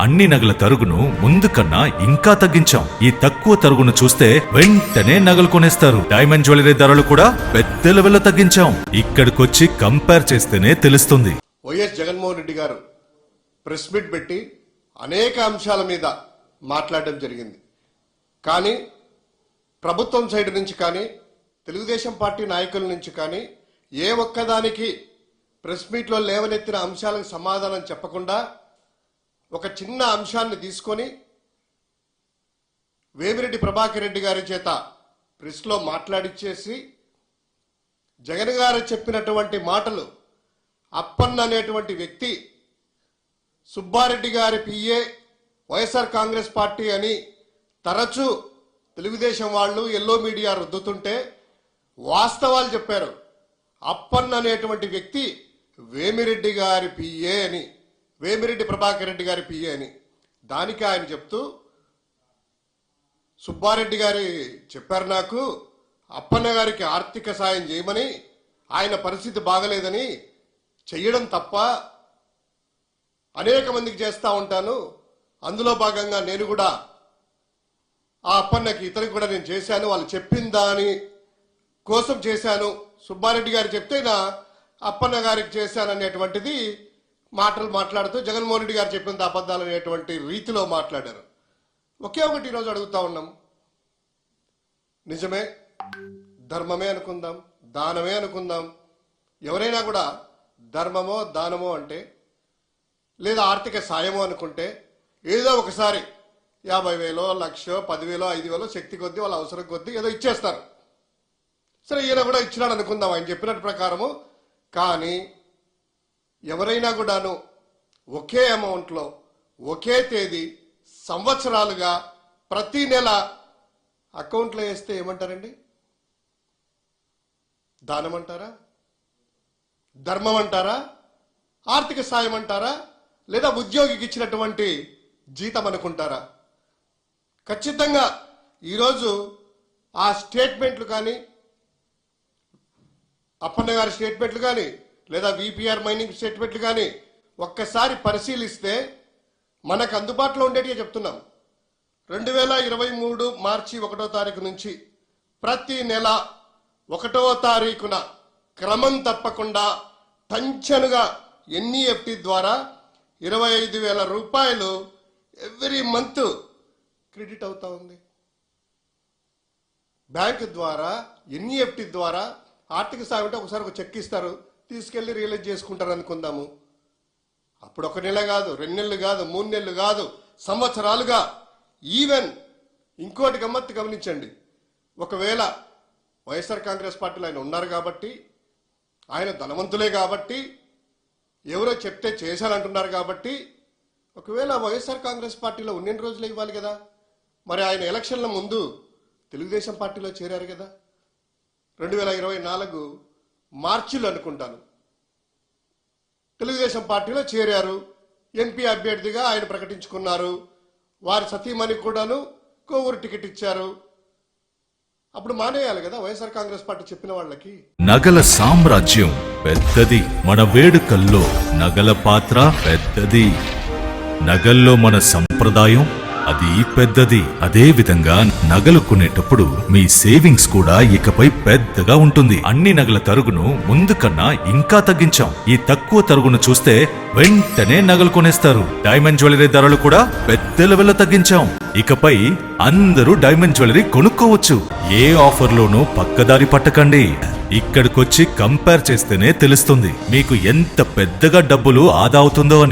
అన్ని నగల తరుగును ముందు కన్నా ఇంకా తగ్గించాం. ఈ తక్కువ తరుగును చూస్తే వెంటనే నగలు కొనేస్తారు. డైమండ్ జ్యువెలరీ ధరలు కూడా పెద్ద లెవెల్లో తగ్గించాం. ఇక్కడికొచ్చి కంపేర్ చేస్తేనే తెలుస్తుంది. వైఎస్ జగన్మోహన్ రెడ్డి గారు ప్రెస్ మీట్ పెట్టి అనేక అంశాల మీద మాట్లాడడం జరిగింది. కానీ ప్రభుత్వం సైడ్ నుంచి కానీ తెలుగుదేశం పార్టీ నాయకుల నుంచి కానీ ఏ ఒక్కదానికి ప్రెస్ మీట్లో లేవనెత్తిన అంశాలకు సమాధానం చెప్పకుండా ఒక చిన్న అంశాన్ని తీసుకొని వేమిరెడ్డి ప్రభాకర్ రెడ్డి గారి చేత ప్రెస్లో మాట్లాడిచ్చేసి జగన్ గారు చెప్పినటువంటి మాటలు అప్పన్న అనేటువంటి వ్యక్తి సుబ్బారెడ్డి గారి పిఏ వైఎస్ఆర్ కాంగ్రెస్ పార్టీ అని తరచూ తెలుగుదేశం వాళ్ళు ఎల్లో మీడియా రుద్దుతుంటే వాస్తవాలు చెప్పారు. అప్పన్న అనేటువంటి వ్యక్తి వేమిరెడ్డి గారి పిఏ అని, వేమిరెడ్డి ప్రభాకర్ రెడ్డి గారి పిఏ అని. దానికి ఆయన చెప్తూ సుబ్బారెడ్డి గారి చెప్పారు నాకు అప్పన్న గారికి ఆర్థిక సాయం చేయమని, ఆయన పరిస్థితి బాగలేదని చెయ్యడం తప్ప అనేక మందికి చేస్తూ ఉంటాను, అందులో భాగంగా నేను కూడా ఆ అప్పన్నకి ఇతనికి కూడా నేను చేశాను, వాళ్ళు చెప్పిన దాని కోసం చేశాను, సుబ్బారెడ్డి గారు చెప్తే నా అప్పన్న గారికి చేశాను అనేటువంటిది మాటలు మాట్లాడుతూ జగన్మోహన్ రెడ్డి గారు చెప్పిన అబద్ధాలు అనేటువంటి రీతిలో మాట్లాడారు. ఒకే ఒకటి ఈరోజు అడుగుతా ఉన్నాం. నిజమే, ధర్మమే అనుకుందాం, దానమే అనుకుందాం. ఎవరైనా కూడా ధర్మమో దానమో అంటే లేదా ఆర్థిక సాయమో అనుకుంటే ఏదో ఒకసారి 50,000, 1,00,000, 10,000, 5,000 శక్తి కొద్దీ వాళ్ళ అవసరం కొద్దీ ఏదో ఇచ్చేస్తారు. సరే, ఈయన కూడా ఇచ్చినాడు అనుకుందాం ఆయన చెప్పినట్టు ప్రకారము. కానీ ఎవరైనా కూడాను ఒకే అమౌంట్లో ఒకే తేదీ సంవత్సరాలుగా ప్రతి నెల అకౌంట్లో వేస్తే ఏమంటారండి? దానం అంటారా? ధర్మం అంటారా? ఆర్థిక సాయం అంటారా? లేదా ఉద్యోగికి ఇచ్చినటువంటి జీతం అనుకుంటారా? ఖచ్చితంగా ఈరోజు ఆ స్టేట్మెంట్లు కానీ, అప్పన్న గారి స్టేట్మెంట్లు కానీ, లేదా విపిఆర్ మైనింగ్ స్టేట్మెంట్లు కానీ ఒక్కసారి పరిశీలిస్తే మనకు అందుబాటులో ఉండేటివి చెప్తున్నాం. 2023 మార్చి 1వ తారీఖు నుంచి ప్రతి నెల 1వ తారీఖున క్రమం తప్పకుండా టంచనుగా ఎన్ఈఎఫ్టీ ద్వారా 25,000 రూపాయలు ఎవ్రీ మంత్ క్రెడిట్ అవుతా ఉంది. బ్యాంకు ద్వారా ఎన్ఈఎఫ్టీ ద్వారా ఆర్థిక సాయం అంటే ఒకసారి ఒక చెక్ ఇస్తారు, తీసుకెళ్లి రియలైజ్ చేసుకుంటారు అనుకుందాము. అప్పుడు 1 నెల కాదు, 2 నెలలు కాదు, 3 నెలలు కాదు, సంవత్సరాలుగా. ఈవెన్ ఇంకోటి గమ్మత్తు గమనించండి. ఒకవేళ వైఎస్ఆర్ కాంగ్రెస్ పార్టీలో ఆయన ఉన్నారు కాబట్టి, ఆయన ధనవంతులే కాబట్టి, ఎవరో చెప్తే చేశానంటున్నారు కాబట్టి, ఒకవేళ వైఎస్ఆర్ కాంగ్రెస్ పార్టీలో ఉన్నన్ని రోజులు ఇవ్వాలి కదా. మరి ఆయన ఎలక్షన్ల ముందు తెలుగుదేశం పార్టీలో చేరారు కదా. 2024 మార్చిలో అనుకుంటాను తెలుగుదేశం పార్టీలో చేరారు. ఎంపీ అభ్యర్థిగా ఆయన ప్రకటించుకున్నారు. వారి సతీమణి కూడాను కోవూరు టికెట్ ఇచ్చారు. అప్పుడు మానేయాలి కదా వైఎస్ఆర్ కాంగ్రెస్ పార్టీ చెప్పిన వాళ్ళకి. నగల సామ్రాజ్యం పెద్దది, మన వేడుకల్లో నగల పాత్ర పెద్దది. నగల్లో మన సంప్రదాయం అది పెద్దది. అదే విధంగా నగలు కొనేటప్పుడు మీ సేవింగ్స్ కూడా ఇకపై పెద్దగా ఉంటుంది. అన్ని నగల తరుగును ముందు కన్నా ఇంకా తగ్గించాం. ఈ తక్కువ తరుగును చూస్తే వెంటనే నగలు కొనేస్తారు. డైమండ్ జ్యువెలరీ ధరలు కూడా పెద్ద లెవెల్లో తగ్గించాం. ఇకపై అందరూ డైమండ్ జ్యువెలరీ కొనుక్కోవచ్చు. ఏ ఆఫర్లోనూ పక్కదారి పట్టకండి. ఇక్కడికొచ్చి కంపేర్ చేస్తేనే తెలుస్తుంది మీకు ఎంత పెద్దగా డబ్బులు ఆదా అవుతుందో అని.